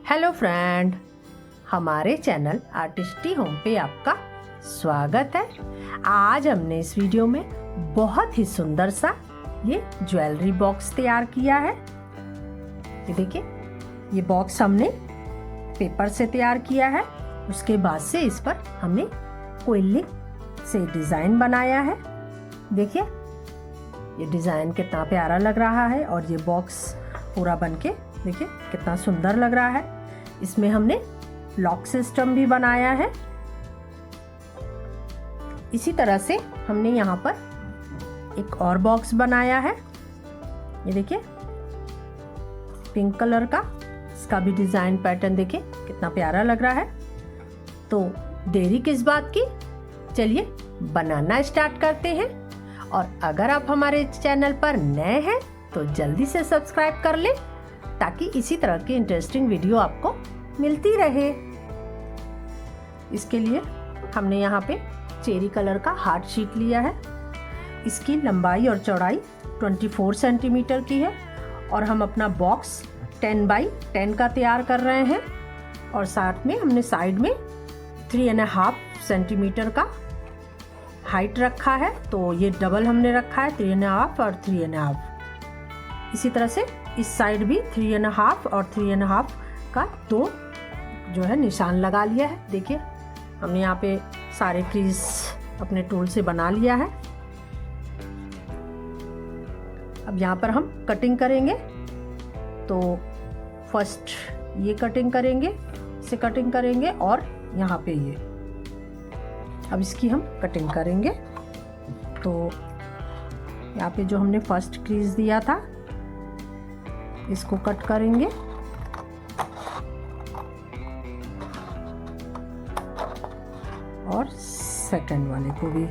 Hello friend, हमारे channel आर्टिस्टी home पे आपका स्वागत है। आज हमने इस वीडियो में बहुत ही सुंदर सा ये ज्वेलरी बॉक्स तैयार किया है। ये देखिए, ये बॉक्स हमने पेपर से तैयार किया है। उसके बाद से इस पर हमने क्विलिंग से डिज़ाइन बनाया है। देखिए, ये डिज़ाइन कितना प्यारा लग रहा है और ये बॉक्स पूरा बनके देखिए कितना सुंदर लग रहा है। इसमें हमने लॉक सिस्टम भी बनाया है। इसी तरह से हमने यहाँ पर एक और बॉक्स बनाया है। ये देखिए, पिंक कलर का, इसका भी डिज़ाइन पैटर्न देखिए कितना प्यारा लग रहा है। तो देरी किस बात की, चलिए बनाना स्टार्ट करते हैं। और अगर आप हमारे चैनल पर नए हैं तो जल्दी से सब्सक्राइब कर लें ताकि इसी तरह की इंटरेस्टिंग वीडियो आपको मिलती रहे। इसके लिए हमने यहाँ पे चेरी कलर का हार्ट शीट लिया है। इसकी लंबाई और चौड़ाई 24 सेंटीमीटर की है और हम अपना बॉक्स 10 बाई 10 का तैयार कर रहे हैं। और साथ में हमने साइड में 3.5 सेंटीमीटर का हाइट रखा है। तो ये डबल हमने रखा है, 3.5 और 3.5। इसी तरह से इस साइड भी 3.5 और 3.5 का दो जो है निशान लगा लिया है। देखिए, हमने यहाँ पे सारे क्रीज अपने टूल से बना लिया है। अब यहाँ पर हम कटिंग करेंगे। तो फर्स्ट ये कटिंग करेंगे, इसे कटिंग करेंगे और यहाँ पे ये। अब इसकी हम कटिंग करेंगे। तो यहाँ पे जो हमने फर्स्ट क्रीज दिया था इसको कट करेंगे और सेकंड वाले को भी।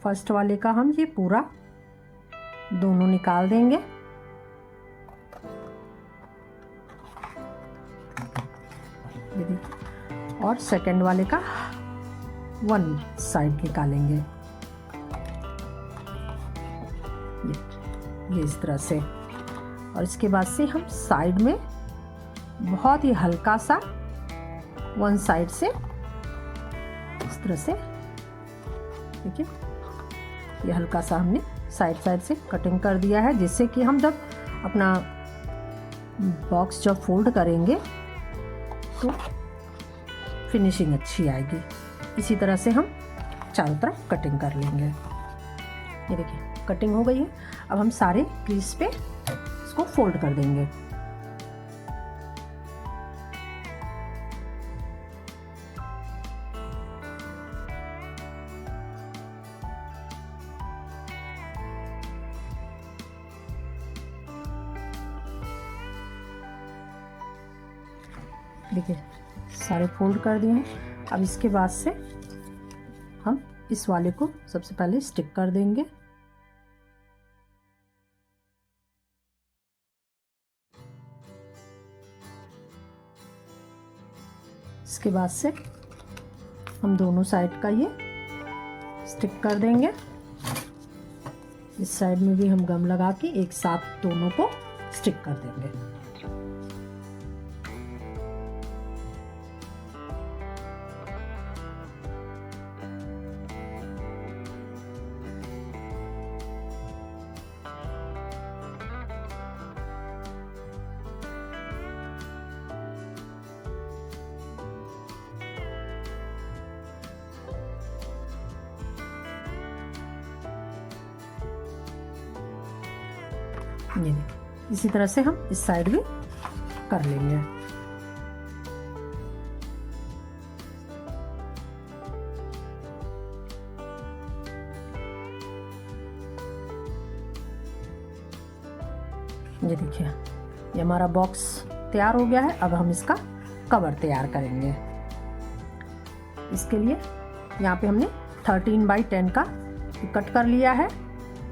फर्स्ट वाले का हम ये पूरा दोनों निकाल देंगे। और सेकंड वाले का वन साइड निकालेंगे ये इस तरह से। और इसके बाद से हम साइड में बहुत ही हल्का सा वन साइड से इस तरह से, देखिए ये हल्का सा हमने साइड से कटिंग कर दिया है, जिससे कि हम जब अपना बॉक्स जब फोल्ड करेंगे तो फिनिशिंग अच्छी आएगी। इसी तरह से हम चारों तरफ कटिंग कर लेंगे। ये देखिए कटिंग हो गई है। अब हम सारे क्रीज पे इसको फोल्ड कर देंगे। देखिए सारे फोल्ड कर दिए हैं। अब इसके बाद से हम इस वाले को सबसे पहले स्टिक कर देंगे। इसके बाद से हम दोनों साइड का ये स्टिक कर देंगे। इस साइड में भी हम गम लगा के एक साथ दोनों को स्टिक कर देंगे। ये देखिए, इसी तरह से हम इस साइड भी कर लेंगे। ये देखिए, ये हमारा बॉक्स तैयार हो गया है। अब हम इसका कवर तैयार करेंगे। इसके लिए यहाँ पे हमने 13 बाई 10 का कट कर लिया है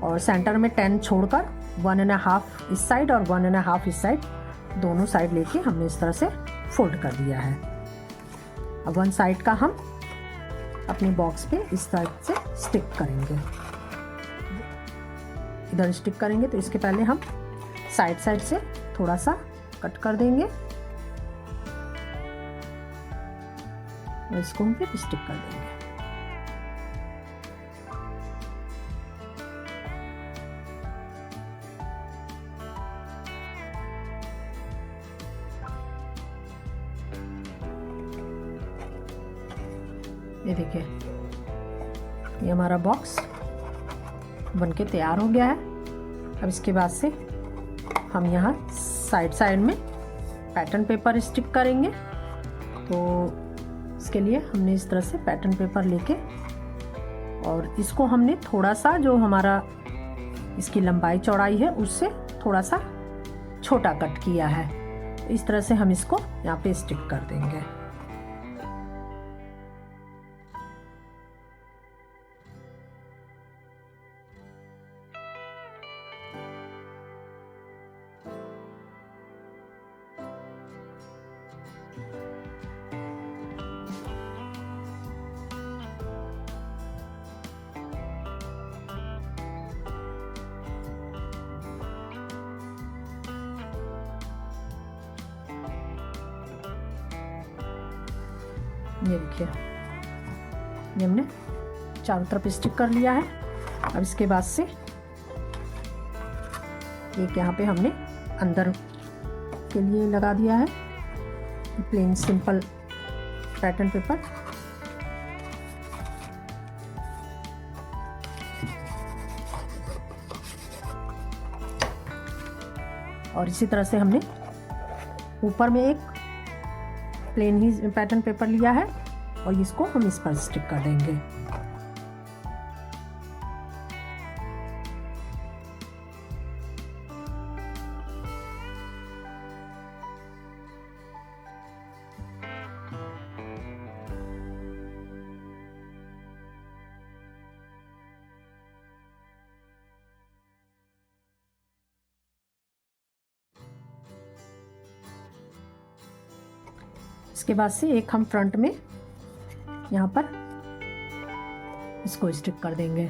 और सेंटर में 10 छोड़कर 1.5 इस साइड और 1.5 इस साइड, दोनों साइड लेके हमने इस तरह से फोल्ड कर दिया है। अब वन साइड का हम अपने बॉक्स पे इस साइड से स्टिक करेंगे। इधर स्टिक करेंगे। तो इसके पहले हम साइड से थोड़ा सा कट कर देंगे और इसको हम फिर स्टिक कर देंगे। ये देखिए, ये हमारा बॉक्स बनके तैयार हो गया है। अब इसके बाद से हम यहाँ साइड में पैटर्न पेपर स्टिक करेंगे। तो इसके लिए हमने इस तरह से पैटर्न पेपर लेके और इसको हमने थोड़ा सा, जो हमारा इसकी लंबाई चौड़ाई है उससे थोड़ा सा छोटा कट किया है। इस तरह से हम इसको यहाँ पे स्टिक कर देंगे। ये देखिए, ये हमने चारों तरफ स्टिक कर लिया है। अब इसके बाद से एक यहाँ पे हमने अंदर के लिए लगा दिया है प्लेन सिंपल पैटर्न पेपर। और इसी तरह से हमने ऊपर में एक प्लेन ही पैटर्न पेपर लिया है और इसको हम इस पर स्टिक कर देंगे। इसके बाद से एक हम फ्रंट में यहाँ पर इसको स्टिक कर देंगे।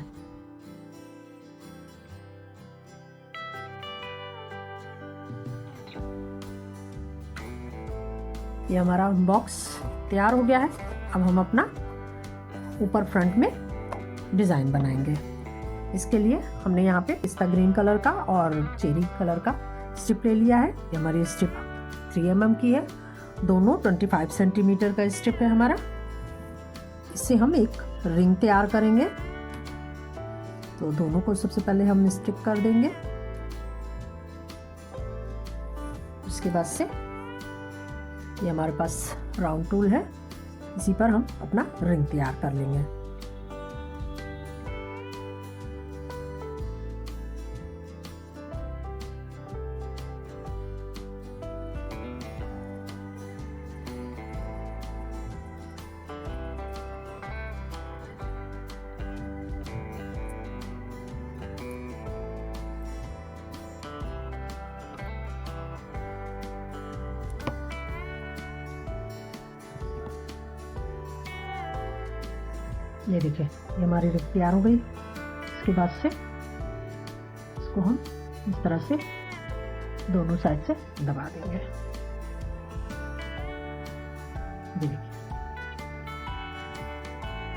ये हमारा बॉक्स तैयार हो गया है। अब हम अपना ऊपर फ्रंट में डिज़ाइन बनाएंगे। इसके लिए हमने यहाँ पे पिस्ता ग्रीन कलर का और चेरी कलर का स्ट्रिप ले लिया है। ये हमारी स्ट्रिप 3 mm की है। दोनों 25 सेंटीमीटर का स्ट्रिप है हमारा। इससे हम एक रिंग तैयार करेंगे। तो दोनों को सबसे पहले हम स्टिक कर देंगे। उसके बाद से ये हमारे पास राउंड टूल है, इसी पर हम अपना रिंग तैयार कर लेंगे। ये देखिए, ये हमारी रिंग तैयार हो गई। इसके बाद से इसको हम इस तरह से दोनों साइड से दबा देंगे। ये देखिए,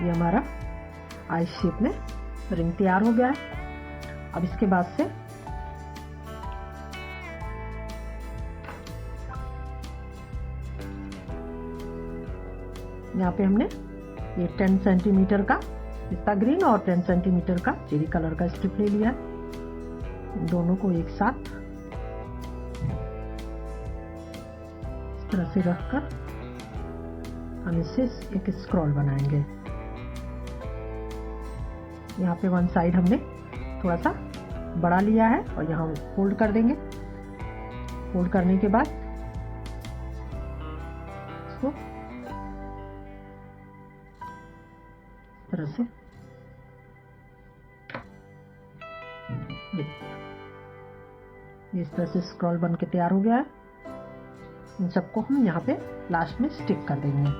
ये हमारा आई शेप में रिंग तैयार हो गया है। अब इसके बाद से यहाँ पे हमने ये 10 सेंटीमीटर का पिस्ता ग्रीन और 10 सेंटीमीटर का चेरी कलर का स्ट्रिप ले लिया। दोनों को एक साथ इस तरह से रखकर हम इससे एक स्क्रॉल बनाएंगे। यहाँ पे वन साइड हमने थोड़ा सा बड़ा लिया है और यहाँ फोल्ड कर देंगे। फोल्ड करने के बाद इसको तरह से ये इस तरह से स्क्रॉल बन के तैयार हो गया है। इन सबको हम यहाँ पे लास्ट में स्टिक कर देंगे।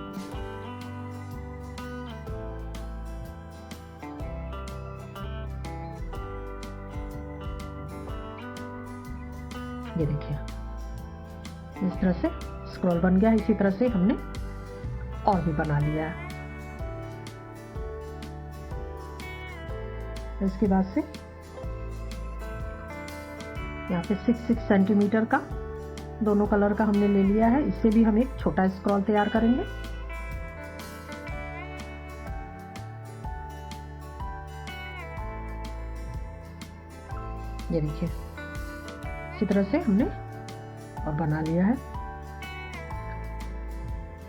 ये देखिए इस तरह से स्क्रॉल बन गया। इसी तरह से हमने और भी बना लिया है। इसके बाद से यहाँ पे 6 सेंटीमीटर का दोनों कलर का हमने ले लिया है। इससे भी हम एक छोटा स्क्रॉल तैयार करेंगे। ये देखिए इसी तरह से हमने और बना लिया है।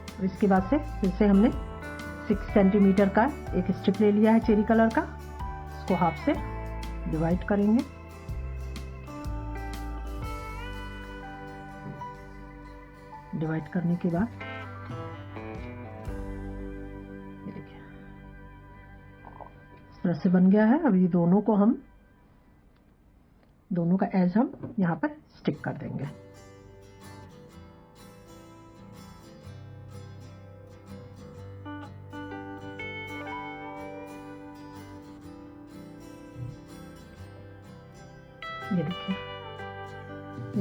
और इसके बाद से फिर से हमने 6 सेंटीमीटर का एक स्ट्रिप ले लिया है चेरी कलर का। इसको हाफ से डिवाइड करेंगे। डिवाइड करने के बाद ये देखिए इस तरह से बन गया है। अब ये दोनों को हम दोनों का एज हम यहाँ पर स्टिक कर देंगे। ये देखिए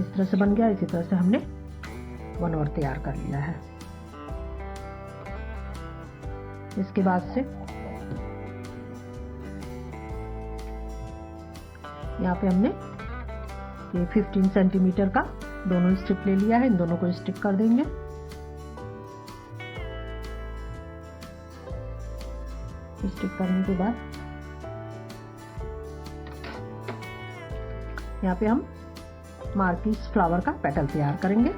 इस तरह से बन गया। इसी तरह से हमने वन और तैयार कर लिया है। इसके बाद से यहाँ पे हमने ये 15 सेंटीमीटर का दोनों स्ट्रिप ले लिया है। इन दोनों को स्टिक कर देंगे। स्टिक करने के बाद यहाँ पे हम मार्किस फ्लावर का पेटल तैयार करेंगे।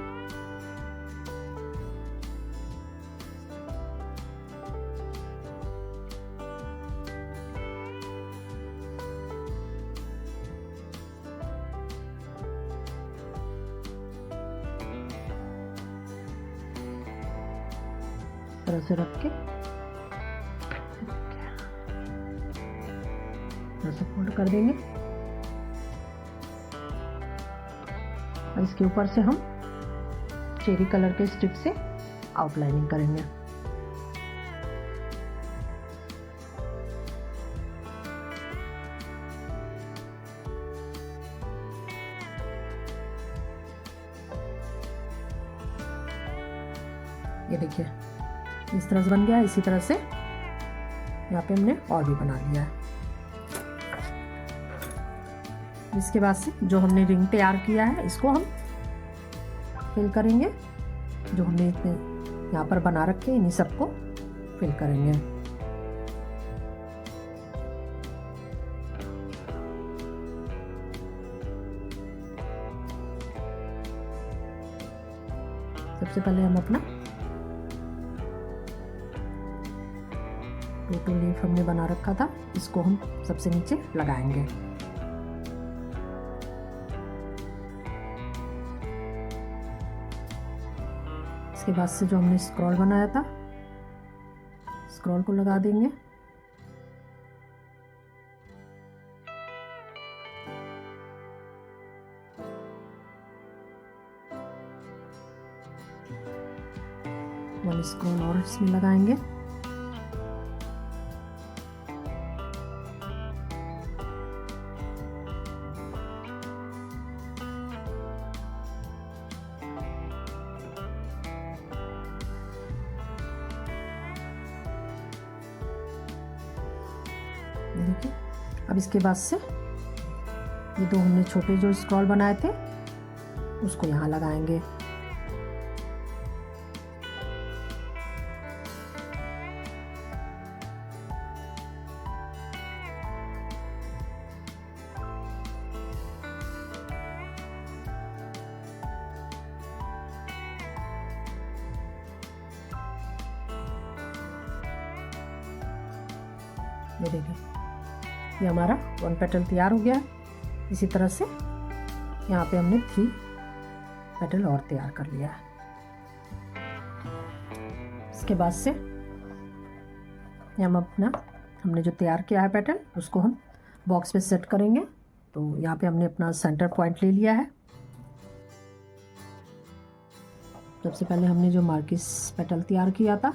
तरह से रख के फोल्ड कर देंगे। और इसके ऊपर से हम चेरी कलर के स्टिक से आउटलाइनिंग करेंगे। ये देखिए इस तरह से बन गया। इसी तरह से यहाँ पे हमने और भी बना लिया है। इसके बाद से जो हमने रिंग तैयार किया है इसको हम फिल करेंगे। जो हमने इतने यहाँ पर बना रखे इन्हीं सबको फिल करेंगे। सबसे पहले हम अपना टोटल लीफ हमने बना रखा था, इसको हम सबसे नीचे लगाएंगे। इसके बाद से जो हमने स्क्रॉल बनाया था स्क्रॉल को लगा देंगे। वन स्क्रॉल और इसमें लगाएंगे। देखिए अब इसके बाद से ये दो हमने छोटे जो स्क्रॉल बनाए थे उसको यहाँ लगाएंगे। ये देखिए ये हमारा वन पेटल तैयार हो गया है। इसी तरह से यहाँ पे हमने 3 पेटल और तैयार कर लिया है। इसके बाद से हम अपना हमने जो तैयार किया है पेटल उसको हम बॉक्स पे सेट करेंगे। तो यहाँ पे हमने अपना सेंटर पॉइंट ले लिया है। सबसे पहले हमने जो मार्किस पेटल तैयार किया था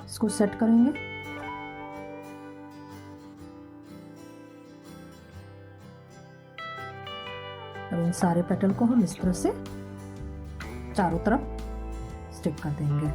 इसको सेट करेंगे। अब अब इन सारे पेटल को हम इस तरह से चारों तरफ स्टिक कर देंगे।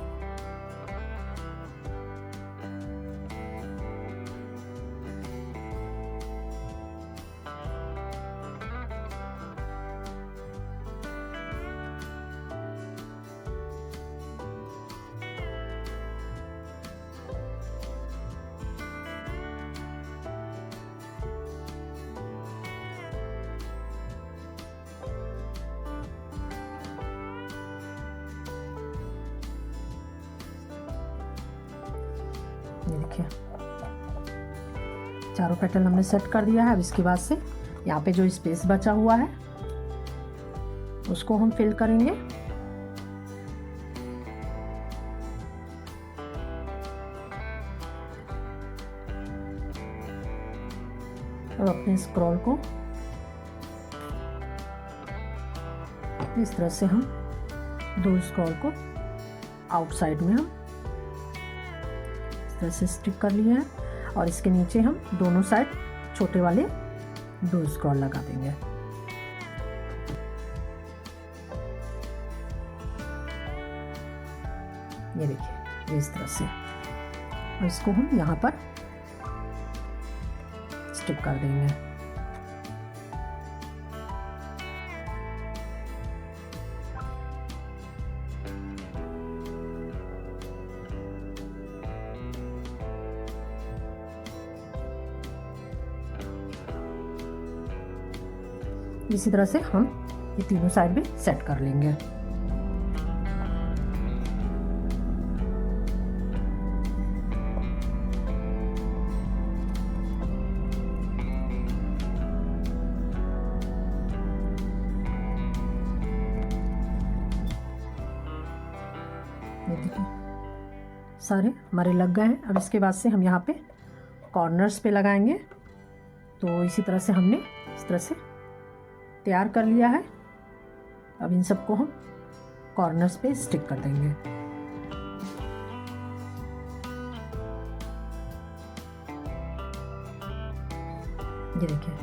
ये देखिए चारों पेटल हमने सेट कर दिया है। अब इसके बाद से यहाँ पे जो स्पेस बचा हुआ है उसको हम फिल करेंगे। अब अपने स्क्रॉल को इस तरह से हम दो स्क्रॉल को आउटसाइड में हम से स्टिक कर लिया है और इसके नीचे हम दोनों साइड छोटे वाले दो स्क्रॉल लगा देंगे। ये देखिए इस तरह से, और इसको हम यहाँ पर स्टिक कर देंगे। इसी तरह से हम ये तीनों साइड भी सेट कर लेंगे। ये देखिए सारे हमारे लग गए हैं। अब इसके बाद से हम यहाँ पे कॉर्नर्स पे लगाएंगे। तो इसी तरह से हमने इस तरह से तैयार कर लिया है। अब इन सबको हम कॉर्नर्स पे स्टिक कर देंगे। ये देखिए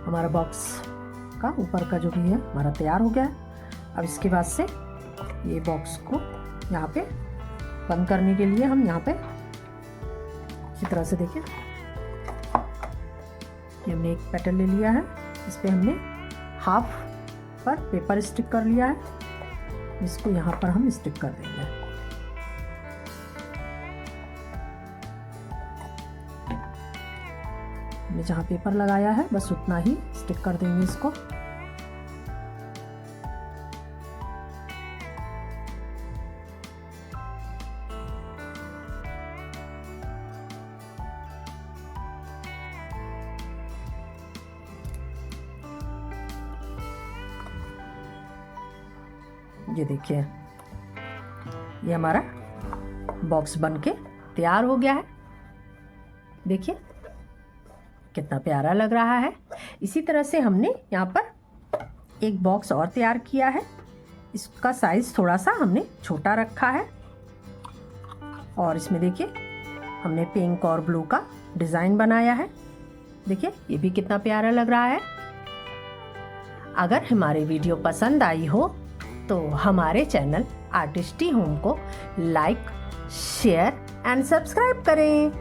हमारा बॉक्स का ऊपर का जो भी है हमारा तैयार हो गया है। अब इसके बाद से ये बॉक्स को यहाँ पे बंद करने के लिए हम यहाँ पे इसी तरह से देखिए ये हमने एक पेटल ले लिया है, इस पे हमने हाफ पर पेपर स्टिक कर लिया है। इसको यहाँ पर हम स्टिक कर देंगे। हमने जहाँ पेपर लगाया है बस उतना ही स्टिक कर देंगे इसको। ये देखिए ये हमारा बॉक्स बनके तैयार हो गया है। देखिए कितना प्यारा लग रहा है। इसी तरह से हमने यहाँ पर एक बॉक्स और तैयार किया है। इसका साइज़ थोड़ा सा हमने छोटा रखा है और इसमें देखिए हमने पिंक और ब्लू का डिज़ाइन बनाया है। देखिए ये भी कितना प्यारा लग रहा है। अगर हमारी वीडियो पसंद आई हो तो हमारे चैनल आर्टिस्टी होम को लाइक, शेयर एंड सब्सक्राइब करें।